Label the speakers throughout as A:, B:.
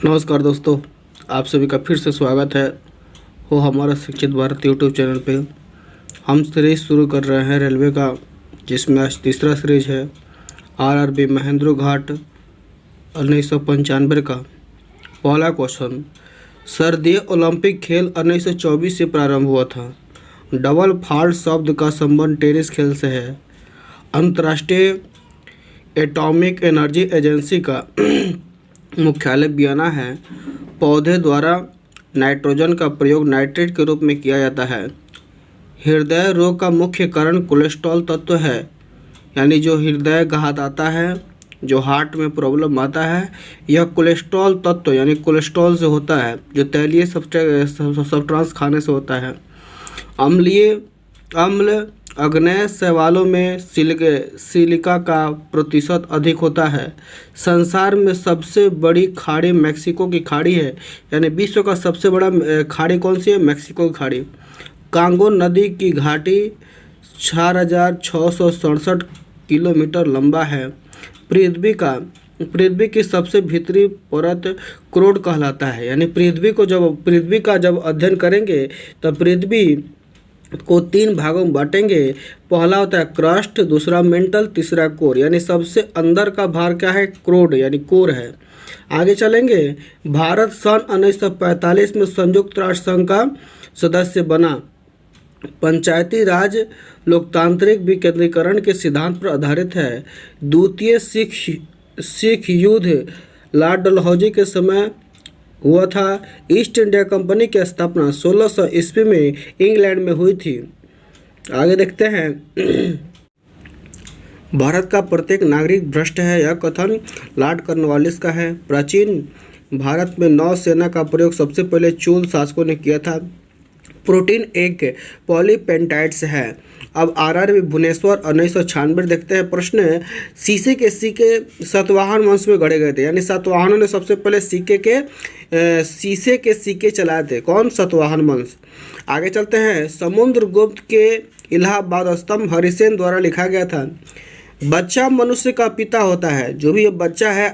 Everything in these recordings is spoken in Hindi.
A: नमस्कार दोस्तों, आप सभी का फिर से स्वागत है हो हमारा शिक्षित भारत यूट्यूब चैनल पे। हम सीरीज शुरू कर रहे हैं रेलवे का, जिसमें आज तीसरा सीरीज है आरआरबी महेंद्र घाट 1995 का। पहला क्वेश्चन, सर्दिय ओलंपिक खेल 1924 से प्रारंभ हुआ था। डबल फॉल्ट शब्द का संबंध टेनिस खेल से है। अंतर्राष्ट्रीय एटॉमिक एनर्जी एजेंसी का मुख्यालय वियना है। पौधे द्वारा नाइट्रोजन का प्रयोग नाइट्रेट के रूप में किया जाता है। हृदय रोग का मुख्य कारण कोलेस्ट्रॉल तत्व है, यानी जो हृदय घात आता है, जो हार्ट में प्रॉब्लम आता है, यह कोलेस्ट्रॉल तत्व यानी कोलेस्ट्रॉल से होता है, जो तैलीय सब्सटेंस खाने से होता है। अम्लीय अम्ल अग्नेय शैवालों में सिलिका का प्रतिशत अधिक होता है। संसार में सबसे बड़ी खाड़ी मेक्सिको की खाड़ी है, यानी विश्व का सबसे बड़ा खाड़ी कौन सी है? मेक्सिको की खाड़ी। कांगो नदी की घाटी 4667 किलोमीटर लंबा है। पृथ्वी की सबसे भीतरी परत क्रोड कहलाता है, यानी पृथ्वी का जब अध्ययन करेंगे तब पृथ्वी को 3 भागों में बांटेंगे। पहला होता है क्रस्ट, दूसरा मेंटल, तीसरा कोर, यानी सबसे अंदर का भाग क्या है? क्रोड यानी कोर है। आगे चलेंगे। भारत सन 1945 में संयुक्त राष्ट्र संघ का सदस्य बना। पंचायती राज लोकतांत्रिक विकेंद्रीकरण के सिद्धांत पर आधारित है। द्वितीय सिख युद्ध लॉर्ड डलहौजी के समय हुआ था। ईस्ट इंडिया कंपनी की स्थापना 1600 ईस्वी में इंग्लैंड में हुई थी। आगे देखते हैं। भारत का प्रत्येक नागरिक भ्रष्ट है, यह कथन लॉर्ड कॉर्नवालिस का है। प्राचीन भारत में नौसेना का प्रयोग सबसे पहले चोल शासकों ने किया था। प्रोटीन एक पॉलीपेप्टाइड्स है। अब आरआरबी भुवनेश्वर 1996 देखते हैं। प्रश्न, शीशे के सिक्के सातवाहन वंश में गढ़े गए थे, यानी सातवाहनों ने सबसे पहले शीशे के सिक्के चलाए थे। कौन? सातवाहन वंश। आगे चलते हैं। समुद्रगुप्त के इलाहाबाद स्तंभ हरिसेन द्वारा लिखा गया था। बच्चा मनुष्य का पिता होता है। जो भी बच्चा है,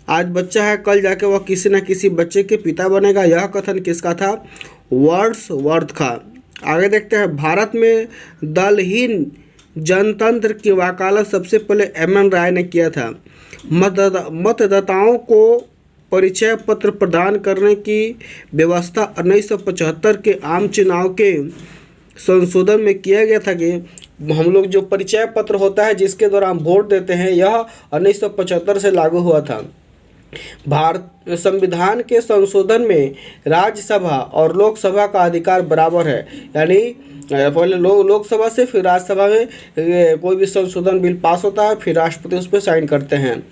A: आज बच्चा है, कल जाके वह किसी न किसी बच्चे के पिता बनेगा। यह कथन किसका था? वर्ड्सवर्थ का। आगे देखते हैं। भारत में दलहीन जनतंत्र की वकालत सबसे पहले एम.एन. राय ने किया था। मतदाताओं को परिचय पत्र प्रदान करने की व्यवस्था 1975 के आम चुनाव के संशोधन में किया गया था कि हम लोग जो परिचय पत्र होता है जिसके द्वारा हम वोट देते हैं, यह 1975 से लागू हुआ था। भारत संविधान के संशोधन में राज्यसभा और लोकसभा का अधिकार बराबर है, यानी पहले लोकसभा से फिर राज्यसभा में कोई भी संशोधन बिल पास होता है, फिर राष्ट्रपति उस पर साइन करते हैं।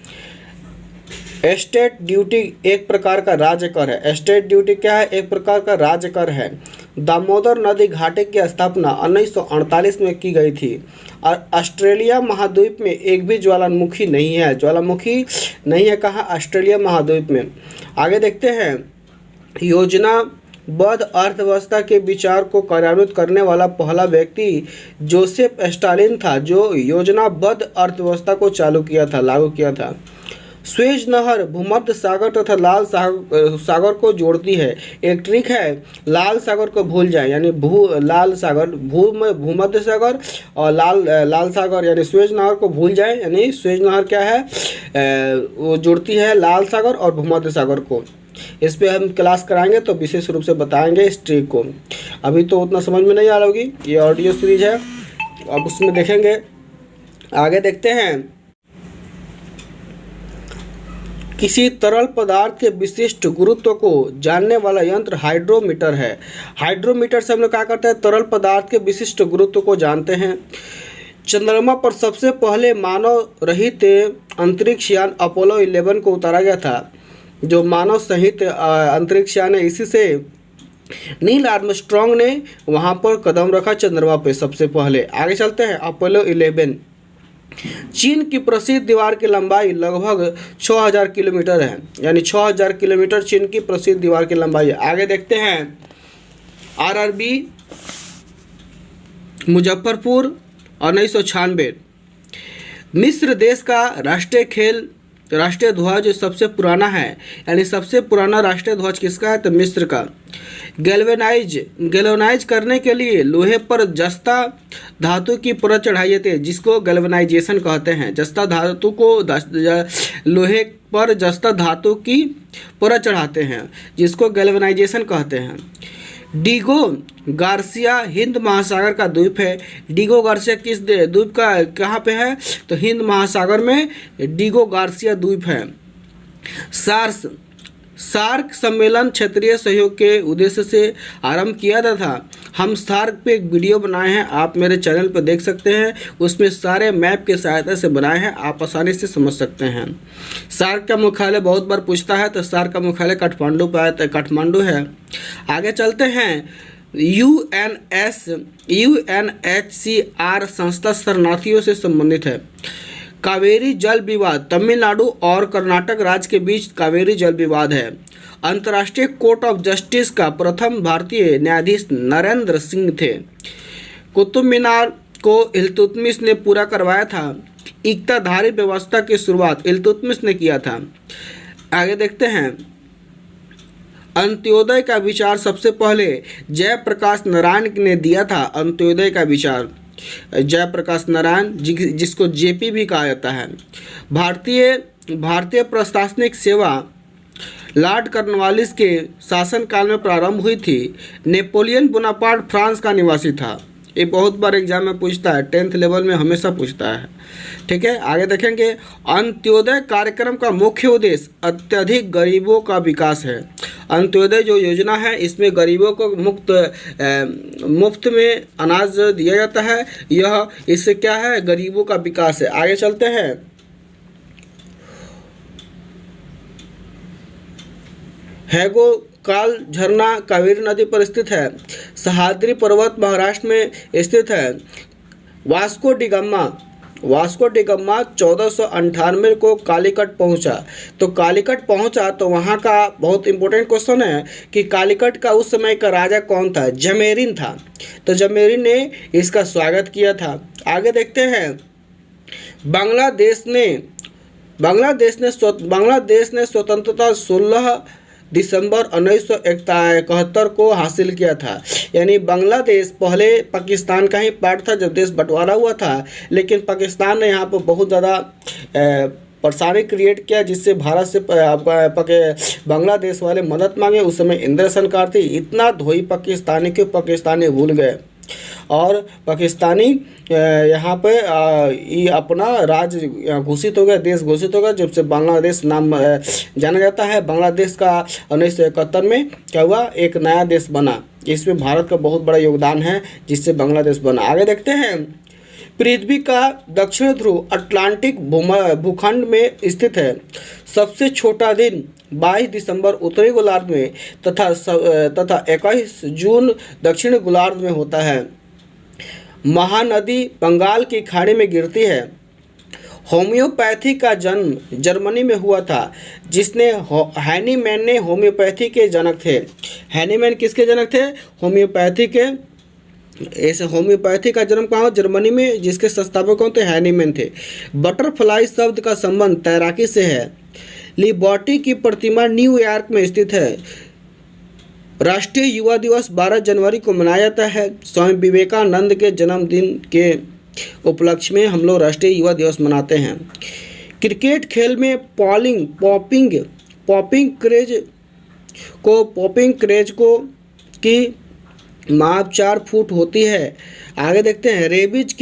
A: एस्टेट ड्यूटी एक प्रकार का राज्य कर है। एस्टेट ड्यूटी क्या है? एक प्रकार का राज्य कर है। दामोदर नदी घाटी की स्थापना 1948 में की गई थी। और ऑस्ट्रेलिया महाद्वीप में एक भी ज्वालामुखी नहीं है। ज्वालामुखी नहीं है कहाँ? ऑस्ट्रेलिया महाद्वीप में। आगे देखते हैं। योजनाबद्ध अर्थव्यवस्था के विचार को कार्यान्वित करने वाला पहला व्यक्ति जोसेफ स्टालिन था, जो योजनाबद्ध अर्थव्यवस्था को लागू किया था। स्वेज नहर भूमध्य सागर तथा लाल सागर को जोड़ती है। एक ट्रिक है, लाल सागर को भूल जाए, यानी भूमध्य सागर और लाल सागर यानी स्वेज नहर को भूल जाए, यानी स्वेज नहर क्या है? वो जोड़ती है लाल सागर और भूमध्य सागर को। इस पे हम क्लास कराएंगे तो विशेष रूप से बताएंगे इस ट्रिक को। अभी तो उतना समझ में नहीं आ रहा होगी, ये ऑडियो सीरीज है, अब उसमें देखेंगे। आगे देखते हैं। किसी तरल पदार्थ के विशिष्ट गुरुत्व को जानने वाला यंत्र हाइड्रोमीटर है। हाइड्रोमीटर से हम लोग क्या करते हैं? तरल पदार्थ के विशिष्ट गुरुत्व को जानते हैं। चंद्रमा पर सबसे पहले मानव रहित अंतरिक्ष यान अपोलो 11 को उतारा गया था। जो मानव सहित अंतरिक्ष यान है, इसी से नील आर्मस्ट्रॉन्ग ने वहां पर कदम रखा चंद्रमा पे सबसे पहले। आगे चलते हैं। अपोलो 11। चीन की प्रसिद्ध दीवार की लंबाई लगभग 6000 किलोमीटर है, यानी 6000 किलोमीटर चीन की प्रसिद्ध दीवार की लंबाई है। आगे देखते हैं। आरआरबी मुजफ्फरपुर 1996। मिस्र देश का राष्ट्रीय खेल राष्ट्रीय ध्वज सबसे पुराना है, यानी सबसे पुराना राष्ट्रीय ध्वज किसका है? तो मिस्र का। गैल्वेनाइज करने के लिए लोहे पर जस्ता धातु की परत चढ़ाई जाती है, जिसको गैल्वेनाइजेशन कहते हैं। जस्ता धातु को लोहे पर जस्ता धातु की परत चढ़ाते हैं, जिसको गैल्वेनाइजेशन कहते हैं। डीगो गार्सिया हिंद महासागर का द्वीप है। डीगो गार्सिया किस द्वीप का कहाँ पे है? तो हिंद महासागर में डीगो गार्सिया द्वीप है। सार्क सम्मेलन क्षेत्रीय सहयोग के उद्देश्य से आरंभ किया था। हम सार्क पे एक वीडियो बनाए हैं, आप मेरे चैनल पर देख सकते हैं। उसमें सारे मैप की सहायता से बनाए हैं, आप आसानी से समझ सकते हैं। सार्क का मुख्यालय बहुत बार पूछता है, तो सार्क का मुख्यालय काठमांडू पर है, काठमांडू है। आगे चलते हैं। UNHCR संस्था शरणार्थियों से संबंधित है। कावेरी जल विवाद तमिलनाडु और कर्नाटक राज्य के बीच कावेरी जल विवाद है। अंतर्राष्ट्रीय कोर्ट ऑफ जस्टिस का प्रथम भारतीय न्यायाधीश नरेंद्र सिंह थे। कुतुब मीनार को इल्तुतमिश ने पूरा करवाया था। इक्ताधारी व्यवस्था की शुरुआत इल्तुतमिश ने किया था। आगे देखते हैं। अंत्योदय का विचार सबसे पहले जयप्रकाश नारायण ने दिया था। अंत्योदय का विचार जयप्रकाश नारायण, जिसको जेपी भी कहा जाता है। भारतीय प्रशासनिक सेवा लॉर्ड कॉर्नवालिस के शासनकाल में प्रारंभ हुई थी। नेपोलियन बोनापार्ट फ्रांस का निवासी था। ये बहुत बार एग्जाम में पूछता है, 10th लेवल में हमेशा पूछता है। ठीक है, आगे देखेंगे। अंत्योदय कार्यक्रम का मुख्य उद्देश्य अत्यधिक गरीबों का विकास है। अंत्योदय जो योजना है, इसमें गरीबों को मुफ्त में अनाज दिया जाता है। यह इससे क्या है? गरीबों का विकास है। आगे चलते हैं। हैगो काल झरना कावेरी नदी पर स्थित है। सह्याद्री पर्वत महाराष्ट्र में स्थित है। वास्को डी गामा 1498 को कालीकट पहुंचा। तो कालीकट पहुंचा तो वहां का बहुत इंपॉर्टेंट क्वेश्चन है कि कालीकट का उस समय का राजा कौन था? जमेरिन था। तो जमेरिन ने इसका स्वागत किया था। आगे देखते हैं। बांग्लादेश ने स्वतंत्रता 16 दिसंबर 1971 को हासिल किया था। यानी बांग्लादेश पहले पाकिस्तान का ही पार्ट था जब देश बंटवारा हुआ था, लेकिन पाकिस्तान ने यहाँ पर बहुत ज़्यादा परेशानी क्रिएट किया, जिससे भारत से बांग्लादेश वाले मदद मांगे। उस समय इंदिरा सरकार थी। इतना धोई पाकिस्तानी के पाकिस्तानी भूल गए और पाकिस्तानी यहाँ पे ये अपना राज्य घोषित हो गया, देश घोषित हो गया। जब से बांग्लादेश नाम जाना जाता है। बांग्लादेश का 1971 में क्या हुआ? एक नया देश बना। इसमें भारत का बहुत बड़ा योगदान है, जिससे बांग्लादेश बना। आगे देखते हैं। पृथ्वी का दक्षिण ध्रुव अटलांटिक भूखंड में स्थित है। सबसे छोटा दिन 22 दिसंबर उत्तरी गोलार्ध में तथा 21 जून दक्षिणी गोलार्ध में होता है। महानदी बंगाल की खाड़ी में गिरती है। होम्योपैथी का जन्म जर्मनी में हुआ था, जिसने हैनीमैन ने होम्योपैथी के जनक थे। हैनीमैन किसके जनक थे? होम्योपैथी के। ऐसे होम्योपैथी का जन्म कहाँ? जर्मनी में, जिसके संस्थापक कौन थे? हैनीमैन थे। बटरफ्लाई शब्द का संबंध तैराकी से है। लिबर्टी की प्रतिमा न्यूयॉर्क में स्थित है। राष्ट्रीय युवा दिवस 12 जनवरी को मनाया जाता है। स्वामी विवेकानंद के जन्मदिन के उपलक्ष्य में हम लोग राष्ट्रीय युवा दिवस मनाते हैं। क्रिकेट खेल में पॉपिंग क्रेज को की माप 4 फुट होती है। आगे देखते हैं। रेबीज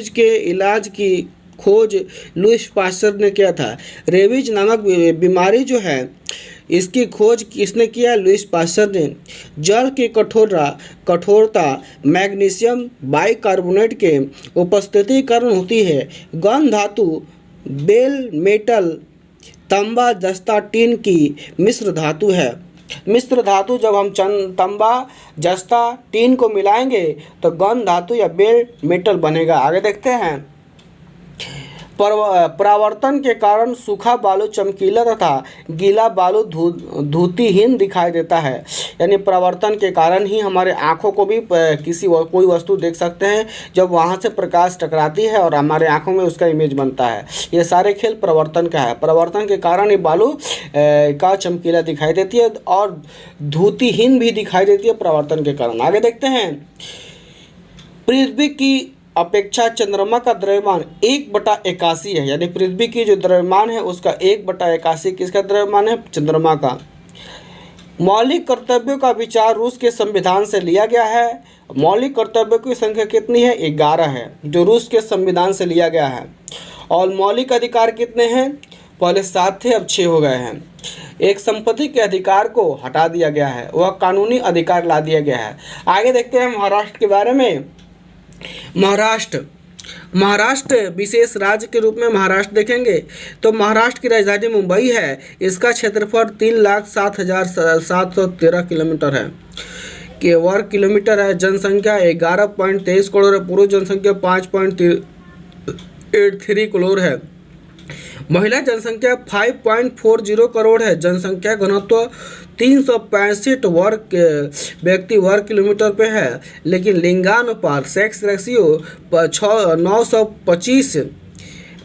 A: के इलाज की खोज लुईस पास्चर ने किया था। रेबीज नामक बीमारी जो है, इसकी खोज किसने किया? लुईस पास्चर ने। जल की कठोरता मैग्नीशियम बाइकार्बोनेट के उपस्थिति के कारण होती है। गन धातु बेल मेटल तांबा जस्ता टीन की मिश्र धातु है। मिश्र धातु जब हम तांबा जस्ता टीन को मिलाएंगे तो गन धातु या बेल मेटल बनेगा। आगे देखते हैं। परावर्तन के कारण सूखा बालू चमकीला तथा गीला बालू धूतिहीन दिखाई देता है। यानी परावर्तन के कारण ही हमारे आँखों को भी कोई वस्तु देख सकते हैं जब वहाँ से प्रकाश टकराती है और हमारे आँखों में उसका इमेज बनता है। ये सारे खेल परावर्तन का है। परावर्तन के कारण ये बालू का चमकीला दिखाई देती है और धूतिहीन भी दिखाई देती है परावर्तन के कारण। आगे देखते हैं, पृथ्वी की अपेक्षा चंद्रमा का द्रव्यमान 1/81 है। यानी पृथ्वी की जो द्रव्यमान है उसका 1/81 किसका द्रव्यमान है? चंद्रमा का। मौलिक कर्तव्यों का विचार रूस के संविधान से लिया गया है। मौलिक कर्तव्यों की संख्या कितनी है? 11 है, जो रूस के संविधान से लिया गया है। और मौलिक अधिकार कितने हैं? पहले 7 थे, अब 6 हो गए हैं। एक संपत्ति के अधिकार को हटा दिया गया है, वह कानूनी अधिकार ला दिया गया है। आगे देखते हैं महाराष्ट्र के बारे में। महाराष्ट्र विशेष राज्य के रूप में महाराष्ट्र देखेंगे तो महाराष्ट्र की राजधानी मुंबई है। इसका क्षेत्रफल 3,07,713 किलोमीटर है के वर्ग किलोमीटर है। जनसंख्या 11.23 करोड़ है। पुरुष जनसंख्या 5.83 करोड़ है। महिला जनसंख्या 5.40 करोड़ है। जनसंख्या घनत्व 365 व्यक्ति वर्ग किलोमीटर पे है। लेकिन लिंगानुपात सेक्स रेशियो 925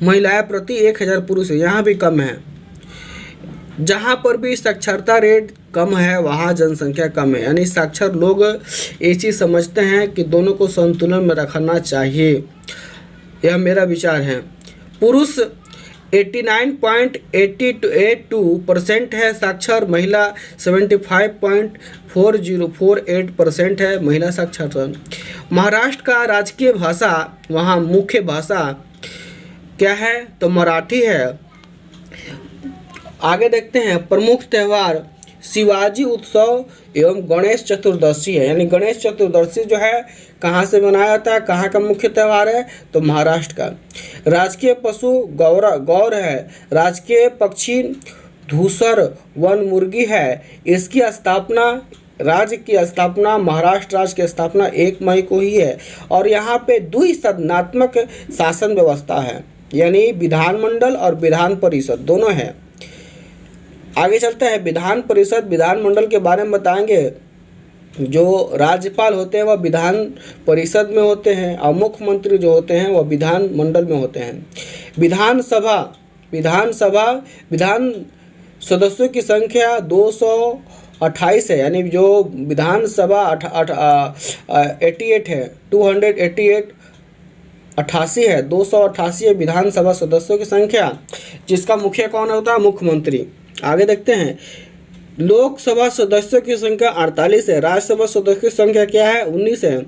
A: महिलाएं प्रति 1000 पुरुष है, यहाँ भी कम है। जहाँ पर भी साक्षरता रेट कम है वहाँ जनसंख्या कम है। यानी साक्षर लोग ये चीज़ समझते हैं कि दोनों को संतुलन में रखना चाहिए, यह मेरा विचार है। पुरुष 89.82% है साक्षर, महिला 75.4048% है महिला साक्षरता। महाराष्ट्र का राजकीय भाषा, वहाँ मुख्य भाषा क्या है? तो मराठी है। आगे देखते हैं, प्रमुख त्यौहार शिवाजी उत्सव एवं गणेश चतुर्दशी है। यानी गणेश चतुर्दशी जो है कहाँ से मनाया जाता है, कहाँ का मुख्य त्यौहार है? तो महाराष्ट्र का। राजकीय पशु गौर है। राजकीय पक्षी धूसर वन मुर्गी है। इसकी स्थापना, राज्य की स्थापना, महाराष्ट्र राज्य की स्थापना 1 मई को ही है। और यहाँ पे द्विसदनात्मक शासन व्यवस्था है, यानी विधानमंडल और विधान परिषद दोनों है। आगे चलते हैं, विधान परिषद विधानमंडल के बारे में बताएंगे। जो राज्यपाल होते हैं वह विधान परिषद में होते हैं और मुख्यमंत्री जो होते हैं वह विधान मंडल में होते हैं। विधान सदस्यों की संख्या 228 है। यानी जो विधानसभा 88 है, 288 है, 288 है विधानसभा सदस्यों की संख्या, जिसका मुखिया कौन होता है? मुख्यमंत्री। आगे देखते हैं, लोकसभा सदस्यों की संख्या 48 है। राज्यसभा सदस्यों की संख्या क्या है? 19 है।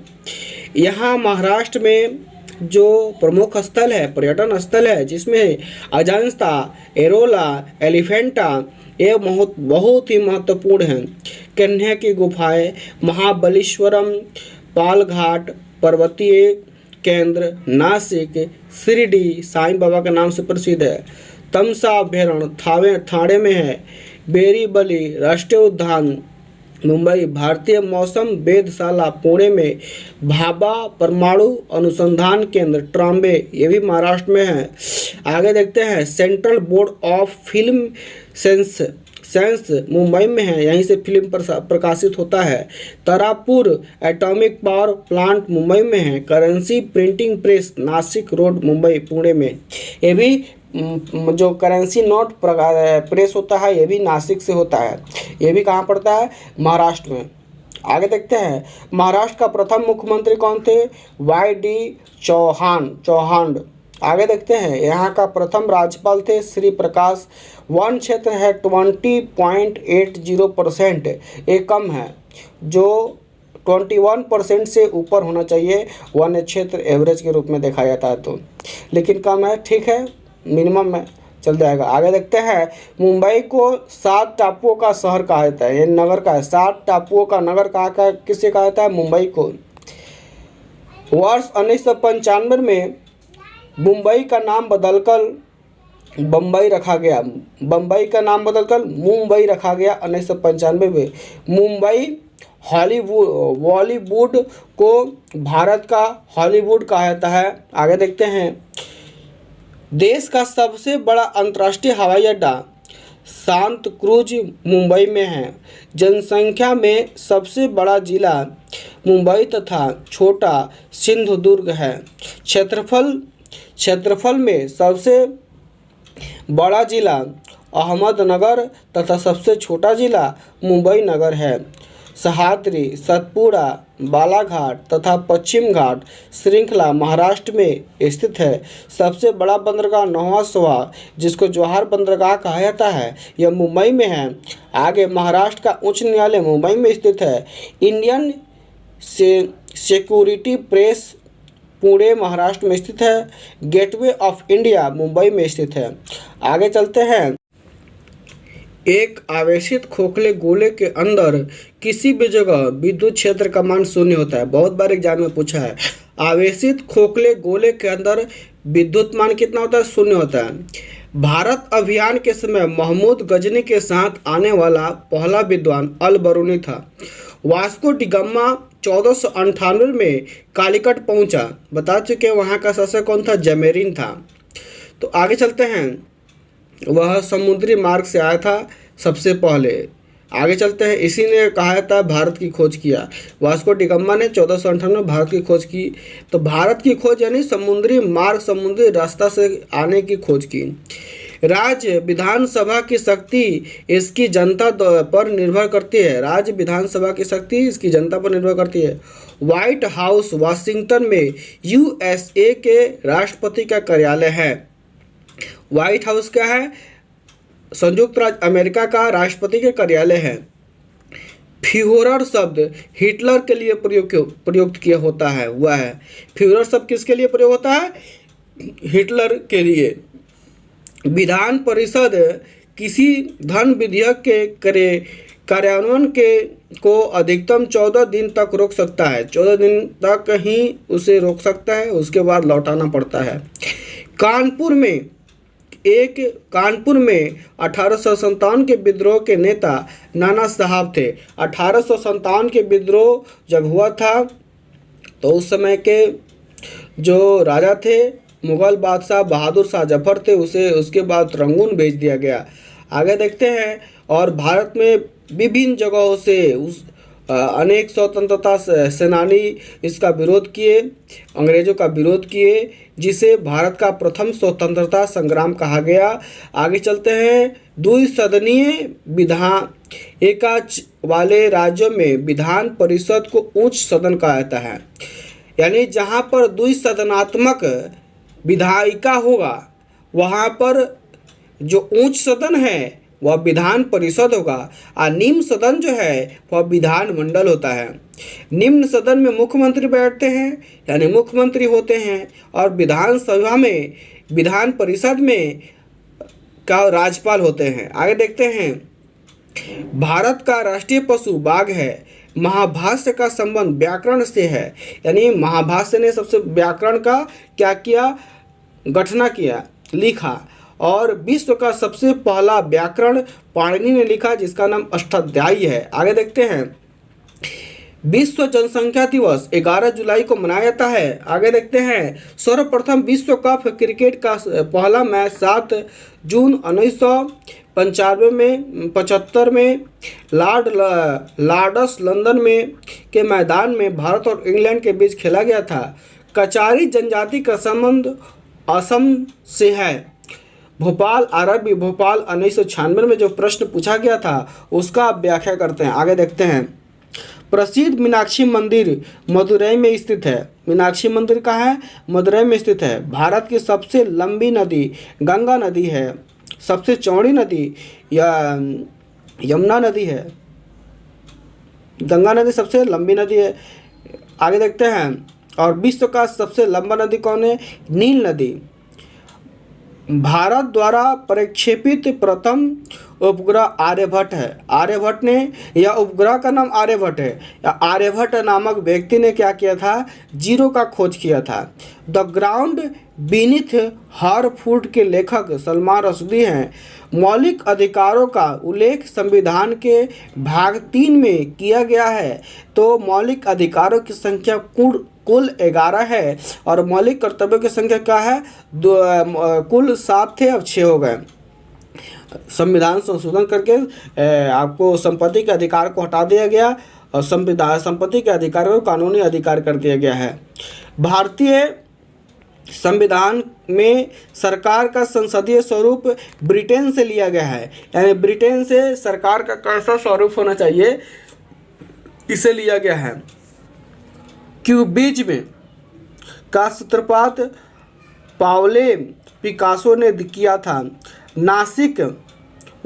A: यहाँ महाराष्ट्र में जो प्रमुख स्थल है, पर्यटन स्थल है, जिसमें अजंता, एरोला, एलिफेंटा ये बहुत ही महत्वपूर्ण हैं। कन्या की गुफाएं, महाबलेश्वरम, पालघाट, पर्वतीय केंद्र, नासिक, शिरडी साईं बाबा के नाम से प्रसिद्ध है। तमसा अभयारण्य ठाणे में है। बेरीबली राष्ट्रीय उद्यान मुंबई, भारतीय मौसम वेधशाला पुणे में, भाभा परमाणु अनुसंधान केंद्र ट्राम्बे ये भी महाराष्ट्र में है। आगे देखते हैं, central board of film sense Mumbai में है, यहीं से फिल्म प्रकाशित होता है। Tarapur atomic power plant Mumbai में है। Currency printing press Nashik road Mumbai Pune में। ये भी जो करेंसी नोट प्रेस होता है ये भी नासिक से होता है। ये भी कहाँ पड़ता है? महाराष्ट्र में। आगे देखते हैं, महाराष्ट्र का प्रथम मुख्यमंत्री कौन थे? Y.D. चौहान। आगे देखते हैं, यहाँ का प्रथम राज्यपाल थे श्री प्रकाश। वन क्षेत्र है 20.80%, ये कम है, जो 21% से ऊपर होना चाहिए वन क्षेत्र एवरेज के रूप में देखा जाता है तो, लेकिन कम है, ठीक है, मिनिमम में चल जाएगा। आगे देखते हैं, मुंबई को 7 टापुओं का शहर कहा जाता है, ये नगर का है। 7 टापुओं का नगर कहा किसे कहा जाता है? मुंबई को। वर्ष 1995 में मुंबई का नाम बदलकर बम्बई रखा गया। बम्बई का नाम बदलकर मुंबई रखा गया 1995 में। मुंबई बॉलीवुड को भारत का हॉलीवुड कहा जाता है। आगे देखते हैं, देश का सबसे बड़ा अंतर्राष्ट्रीय हवाई अड्डा सांता क्रूज मुंबई में है। जनसंख्या में सबसे बड़ा जिला मुंबई तथा छोटा सिंधुदुर्ग है। क्षेत्रफल में सबसे बड़ा जिला अहमदनगर तथा सबसे छोटा जिला मुंबई नगर है। सह्याद्री, सतपुड़ा, बालाघाट तथा पश्चिम घाट श्रृंखला महाराष्ट्र में स्थित है। सबसे बड़ा बंदरगाह नौवा जिसको जवाहर बंदरगाह कहा जाता है, यह मुंबई में है। आगे महाराष्ट्र का उच्च न्यायालय मुंबई में स्थित है। Indian security press Pune Maharashtra में स्थित है। गेटवे ऑफ इंडिया मुंबई में स्थित है। आगे चलते हैं। एक आवेशित खोखले गोले के अंदर किसी भी जगह विद्युत क्षेत्र का मान शून्य होता है। बहुत बार एग्जाम में पूछा है। आवेशित खोखले गोले के अंदर विद्युत मान कितना होता है? शून्य होता है। भारत अभियान के समय महमूद गजनी के साथ आने वाला पहला विद्वान अल बरूनी था। वास्को डी गामा 1498 में कालीकट पहुंचा। बता चुके वहाँ का शासक कौन था? जमेरीन था। तो आगे चलते हैं। वह समुद्री मार्ग से आया था सबसे पहले। आगे चलते हैं। इसी ने कहा था भारत की खोज किया। वास्को डी गामा ने 1498 में भारत की खोज की। तो भारत की खोज यानी समुद्री मार्ग, समुद्री रास्ता से आने की खोज की। राज्य विधानसभा की शक्ति इसकी जनता पर निर्भर करती है। राज्य विधानसभा की शक्ति इसकी जनता पर निर्भर करती है। व्हाइट हाउस वाशिंगटन में यूएसए के राष्ट्रपति का कार्यालय है। व्हाइट हाउस क्या है? संयुक्त राज्य अमेरिका का राष्ट्रपति के कार्यालय है। फ्यूहरर शब्द हिटलर के लिए प्रयुक्त किया होता है हुआ है। फ्यूहरर शब्द किसके लिए प्रयोग होता है? हिटलर के लिए। विधान परिषद किसी धन विधेयक के कार्यान्वयन को अधिकतम 14 दिन तक रोक सकता है। 14 दिन तक ही उसे रोक सकता है, उसके बाद लौटाना पड़ता है। कानपुर में 1857 के विद्रोह के नेता नाना साहब थे। 1857 के विद्रोह जब हुआ था तो उस समय के जो राजा थे मुगल बादशाह बहादुर शाह जफर थे, उसके बाद रंगून भेज दिया गया। आगे देखते हैं। और भारत में विभिन्न जगहों से अनेक स्वतंत्रता सेनानी इसका विरोध किए, अंग्रेज़ों का विरोध किए, जिसे भारत का प्रथम स्वतंत्रता संग्राम कहा गया। आगे चलते हैं। द्विसदनीय विधायिका वाले राज्यों में विधान परिषद को उच्च सदन कहा जाता है। यानी जहाँ पर द्विसदनात्मक विधायिका होगा वहाँ पर जो उच्च सदन है वह विधान परिषद होगा और निम्न सदन जो है वह विधान मंडल होता है। निम्न सदन में मुख्यमंत्री बैठते हैं यानी मुख्यमंत्री होते हैं, और विधानसभा में विधान परिषद में का राज्यपाल होते हैं। आगे देखते हैं। भारत का राष्ट्रीय पशु बाघ है। महाभाष्य का संबंध व्याकरण से है, यानी महाभाष्य ने सबसे व्याकरण का क्या किया? गठना किया, लिखा। और विश्व का सबसे पहला व्याकरण पाणिनि ने लिखा जिसका नाम अष्टाध्यायी है। आगे देखते हैं। विश्व जनसंख्या दिवस 11 जुलाई को मनाया जाता है। आगे देखते हैं। सर्वप्रथम विश्व कप क्रिकेट का पहला मैच 7 जून 1975 में लॉर्ड्स लंदन में के मैदान में भारत और इंग्लैंड के बीच खेला गया था। कचारी जनजाति का संबंध असम से है। भोपाल 1996 में जो प्रश्न पूछा गया था उसका आप व्याख्या करते हैं। आगे देखते हैं। प्रसिद्ध मीनाक्षी मंदिर मदुरई में स्थित है। मीनाक्षी मंदिर कहाँ है? मदुरई में स्थित है। भारत की सबसे लंबी नदी गंगा नदी है। सबसे चौड़ी नदी या यमुना नदी है। गंगा नदी सबसे लंबी नदी है। आगे देखते हैं। और विश्व का सबसे लंबा नदी कौन है? नील नदी। भारत द्वारा प्रक्षेपित प्रथम उपग्रह आर्यभट्ट है। आर्यभट्ट ने, यह उपग्रह का नाम आर्यभट्ट है। आर्यभट्ट नामक व्यक्ति ने क्या किया था? जीरो का खोज किया था। The ground beneath her foot के लेखक सलमान रश्दी हैं। मौलिक अधिकारों का उल्लेख संविधान के भाग 3 में किया गया है। तो मौलिक अधिकारों की संख्या कुल 11 है और मौलिक कर्तव्यों की संख्या क्या है, कुल 7 थे, अब 6 हो गए। संविधान संशोधन करके आपको संपत्ति के अधिकार को हटा दिया गया और संपत्ति के अधिकार को कानूनी अधिकार कर दिया गया है। भारतीय संविधान में सरकार का संसदीय स्वरूप ब्रिटेन से लिया गया है, यानी ब्रिटेन से सरकार का कैसा स्वरूप होना चाहिए इसे लिया गया है। क्यूबिज में का सूत्रपात पाओले पिकासो ने किया था। नासिक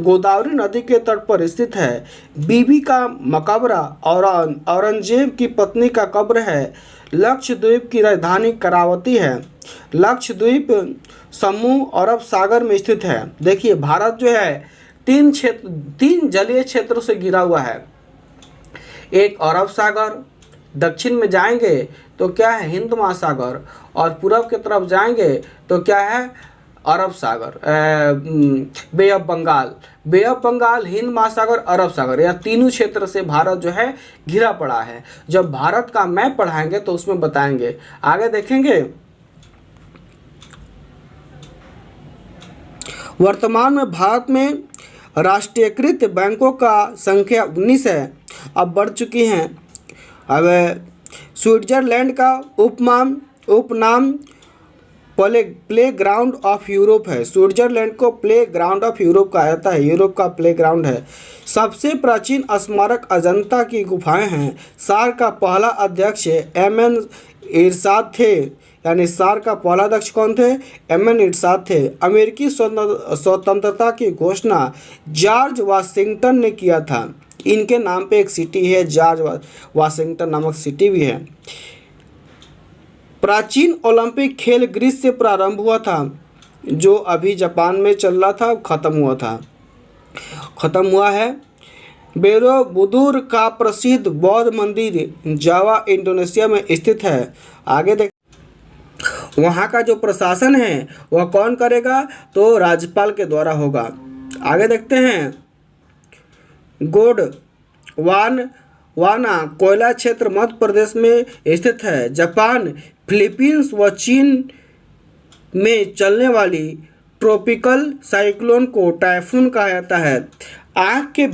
A: गोदावरी नदी के तट पर स्थित है। बीबी का मकबरा और औरंगजेब की पत्नी का कब्र है। लक्षद्वीप की राजधानी करावती है। लक्षद्वीप समूह अरब सागर में स्थित है। देखिए भारत जो है तीन जलीय क्षेत्रों से घिरा हुआ है। एक अरब सागर, दक्षिण में जाएंगे तो क्या है हिंद महासागर, और पूरब की तरफ जाएंगे तो क्या है अरब सागर, बे ऑफ बंगाल, हिंद महासागर, अरब सागर, यह तीनों क्षेत्र से भारत जो है घिरा पड़ा है। जब भारत का मैप पढ़ाएंगे तो उसमें बताएंगे। आगे देखेंगे, वर्तमान में भारत में राष्ट्रीयकृत बैंकों का संख्या 19 है, अब बढ़ चुकी हैं। अब स्विट्जरलैंड का उपनाम प्ले ग्राउंड ऑफ यूरोप है। स्विट्जरलैंड को प्ले ग्राउंड ऑफ यूरोप कहा जाता है, यूरोप का प्ले ग्राउंड है। सबसे प्राचीन स्मारक अजंता की गुफाएं हैं। सार का पहला अध्यक्ष एमएन इरशाद थे, यानी सार का पहला अध्यक्ष कौन थे, एमएन इरशाद थे। अमेरिकी स्वतंत्रता की घोषणा जॉर्ज वाशिंगटन ने किया था। इनके नाम पे एक सिटी है, जॉर्ज वाशिंगटन नामक सिटी भी है। प्राचीन ओलंपिक खेल ग्रीस से प्रारंभ हुआ था, जो अभी जापान में चल रहा था, खत्म हुआ है। बोरोबुदुर का प्रसिद्ध बौद्ध मंदिर जावा इंडोनेशिया में स्थित है। आगे देख, वहाँ का जो प्रशासन है वह कौन करेगा, तो राज्यपाल के द्वारा होगा। आगे देखते हैं, गोंडवाना कोयला क्षेत्र मध्य प्रदेश में स्थित है। जापान, फिलीपींस व चीन में चलने वाली ट्रॉपिकल साइक्लोन को टाइफून कहा जाता है। आँख के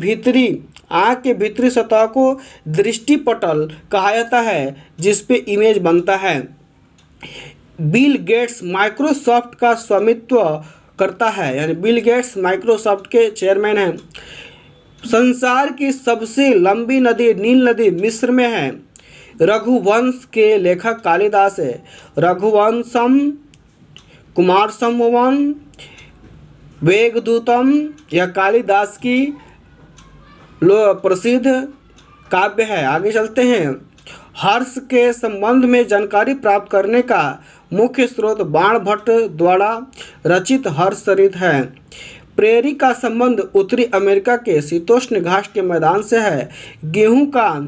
A: भीतरी सतह को दृष्टिपटल कहा जाता है, जिस पे इमेज बनता है। बिल गेट्स माइक्रोसॉफ्ट का स्वामित्व करता है, यानी बिल गेट्स माइक्रोसॉफ्ट के चेयरमैन हैं। संसार की सबसे लंबी नदी नील नदी मिस्र में है। रघुवंश के लेखक कालिदास है। रघुवंशम, कुमारसंभवम, वेगदूतम यह कालिदास की प्रसिद्ध काव्य है। आगे चलते हैं, हर्ष के संबंध में जानकारी प्राप्त करने का मुख्य स्रोत बाणभट्ट द्वारा रचित हर्षचरित है। प्रेरी का संबंध उत्तरी अमेरिका के शीतोष्ण घास के मैदान से है। गेहूं का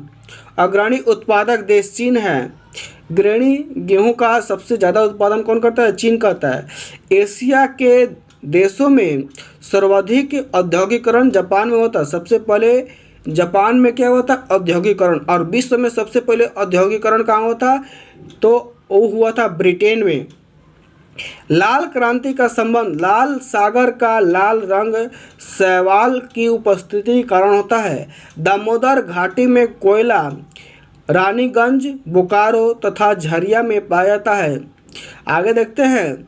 A: अग्रणी उत्पादक देश चीन है। गेहूं का सबसे ज़्यादा उत्पादन कौन करता है, चीन करता है। एशिया के देशों में सर्वाधिक औद्योगिकरण जापान में होता है। सबसे पहले जापान में क्या होता है, औद्योगिकरण, और विश्व में सबसे पहले औद्योगिकरण कहाँ होता, तो वो हुआ था ब्रिटेन में। लाल क्रांति का संबंध लाल सागर का लाल रंग शैवाल की उपस्थिति के कारण होता है। दामोदर घाटी में कोयला रानीगंज, बोकारो तथा झरिया में पाया जाता है। आगे देखते हैं,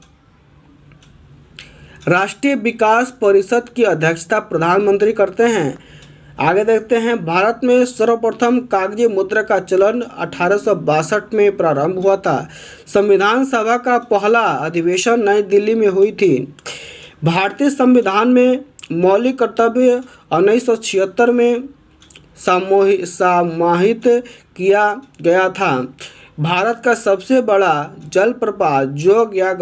A: राष्ट्रीय विकास परिषद की अध्यक्षता प्रधानमंत्री करते हैं। आगे देखते हैं, भारत में सर्वप्रथम कागजी मुद्रा का चलन 1862 में प्रारंभ हुआ था। संविधान सभा का पहला अधिवेशन नई दिल्ली में हुई थी। भारतीय संविधान में मौलिक कर्तव्य 1976 में समाहित किया गया था। भारत का सबसे बड़ा जलप्रपात जोग या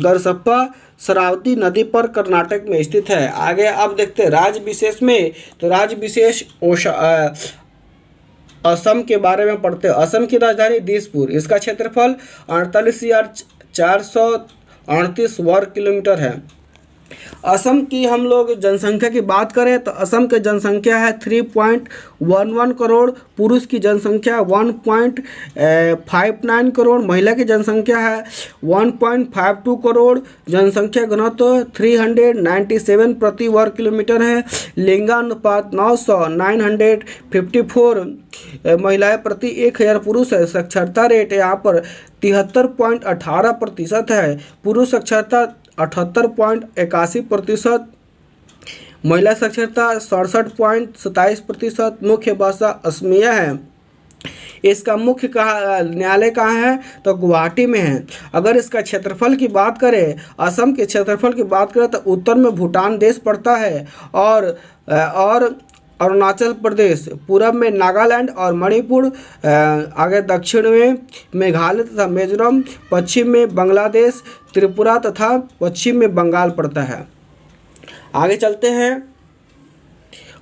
A: गरसप्पा शरावती नदी पर कर्नाटक में स्थित है। आगे अब देखते हैं राज्य विशेष में, तो राज्य विशेष असम के बारे में पढ़ते हैं। असम की राजधानी दिसपुर, इसका क्षेत्रफल 48,438 वर्ग किलोमीटर है। असम की हम लोग जनसंख्या की बात करें तो असम की जनसंख्या है 3.11 करोड़, पुरुष की जनसंख्या 1.59 करोड़, महिला की जनसंख्या है 1.52 करोड़, जनसंख्या घनत्व 397 प्रति वर्ग किलोमीटर है, लिंगानुपात 954 महिलाएं प्रति 1000 पुरुष है। साक्षरता रेट यहाँ पर 73.18% है, पुरुष साक्षरता 78.81%, महिला साक्षरता 67.27%। मुख्य भाषा असमिया है। इसका मुख्य न्यायालय कहाँ है तो गुवाहाटी में है। अगर इसका क्षेत्रफल की बात करें, असम के क्षेत्रफल की बात करें तो उत्तर में भूटान देश पड़ता है और अरुणाचल प्रदेश, पूरब में नागालैंड और मणिपुर, आगे दक्षिण में मेघालय तथा मिजोरम, पश्चिम में बांग्लादेश, त्रिपुरा तथा पश्चिम में बंगाल पड़ता है। आगे चलते हैं।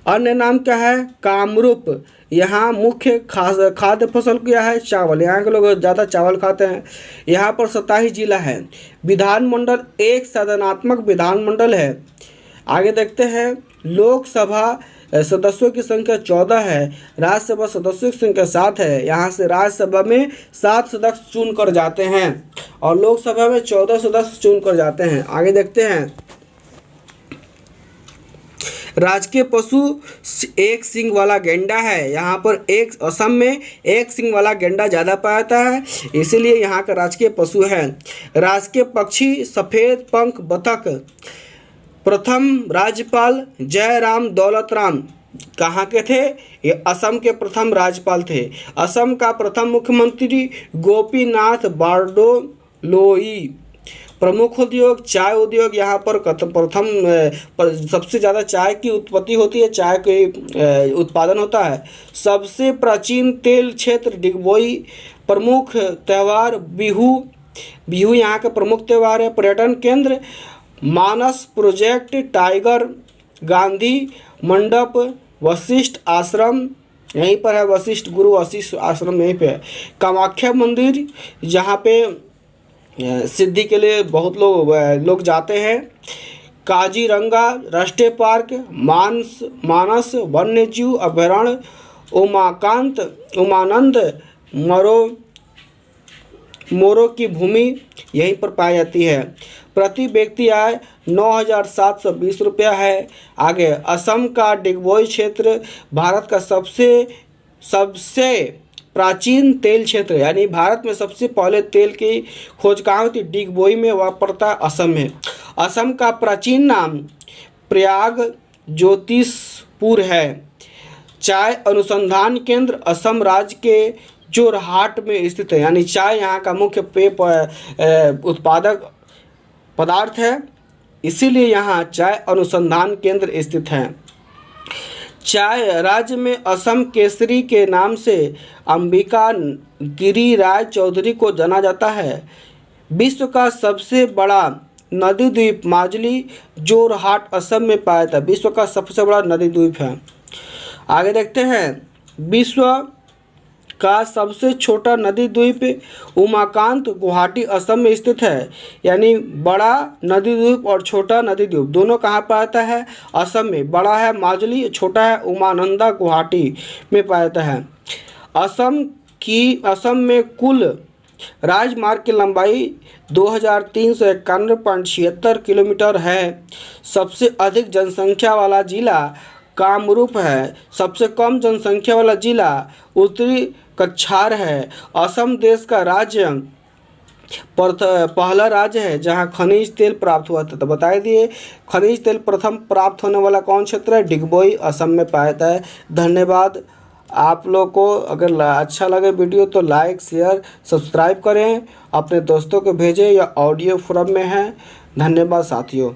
A: अन्य नाम क्या है? कामरूप। यहाँ मुख्य खाद्य फसल क्या है? चावल। यहाँ के लोग ज़्यादा चावल खाते हैं। यहाँ पर 27 जिला है। विधानमंडल एक सदनात्मक विधानमंडल है। आगे देखते हैं। लोकसभा सदस्यों की संख्या 14 है, राज्यसभा सदस्यों की संख्या 7 है। यहाँ से राज्यसभा में 7 सदस्य चुन कर जाते हैं और लोकसभा में 14 सदस्य चुन कर जाते हैं। आगे देखते हैं। राजकीय पशु एक सींग वाला गैंडा है। यहाँ पर असम में एक सींग वाला गैंडा ज़्यादा पाया जाता है, इसीलिए यहाँ का राजकीय पशु है। राजकीय पक्षी सफ़ेद पंख बतख। प्रथम राज्यपाल जयराम दौलत राम कहाँ के थे? ये असम के प्रथम राज्यपाल थे। असम का प्रथम मुख्यमंत्री गोपीनाथ बारडोलोई। प्रमुख उद्योग चाय उद्योग। यहाँ पर प्रथम सबसे ज़्यादा चाय की उत्पत्ति होती है, चाय के उत्पादन होता है। सबसे प्राचीन तेल क्षेत्र डिगबोई। प्रमुख त्यौहार बिहू। बिहू यहाँ का प्रमुख त्यौहार है। पर्यटन केंद्र मानस प्रोजेक्ट, टाइगर, गांधी मंडप, वशिष्ठ आश्रम यहीं पर है। वशिष्ठ गुरु वशिष्ठ आश्रम यहीं पे है। कामाख्या मंदिर जहाँ पे सिद्धि के लिए बहुत लोग जाते हैं। काजीरंगा राष्ट्रीय पार्क, मानस वन्यजीव अभयारण्य, उमानंद मोरों की भूमि यहीं पर पाई जाती है। प्रति व्यक्ति आय 9,720 रुपया है। आगे असम का डिगबोई क्षेत्र भारत का सबसे प्राचीन तेल क्षेत्र, यानी भारत में सबसे पहले तेल की खोज कहाँ हुई थी? डिगबोई में, वह पड़ता है असम में। असम का प्राचीन नाम प्रयाग ज्योतिषपुर है। चाय अनुसंधान केंद्र असम राज्य के जोरहाट में स्थित है, यानी चाय यहाँ का मुख्य पेय उत्पादक पदार्थ है, इसीलिए यहाँ चाय अनुसंधान केंद्र स्थित है। चाय राज्य में असम केसरी के नाम से अंबिका गिरी राय चौधरी को जाना जाता है। विश्व का सबसे बड़ा नदी द्वीप माजुली जोरहाट असम में पाया था। विश्व का सबसे बड़ा नदी द्वीप है। आगे देखते हैं। विश्व का सबसे छोटा नदी द्वीप उमाकांत गुवाहाटी असम में स्थित है, यानी बड़ा नदी द्वीप और छोटा नदी द्वीप दोनों कहाँ पाया जाता है? असम में। बड़ा है माजुली, छोटा है उमानंदा गुवाहाटी में पाया जाता है। असम में कुल राजमार्ग की लंबाई 2391.76 किलोमीटर है। सबसे अधिक जनसंख्या वाला जिला कामरूप है। सबसे कम जनसंख्या वाला जिला उत्तरी कछार है। असम देश का राज्य पहला राज्य है जहां खनिज तेल प्राप्त हुआ था। तो बता दिए खनिज तेल प्रथम प्राप्त होने वाला कौन क्षेत्र है? डिगबोई असम में पाया जाता है। धन्यवाद। आप लोग को अगर अच्छा लगे वीडियो तो लाइक शेयर सब्सक्राइब करें, अपने दोस्तों को भेजें या ऑडियो फोरम में है। धन्यवाद साथियों।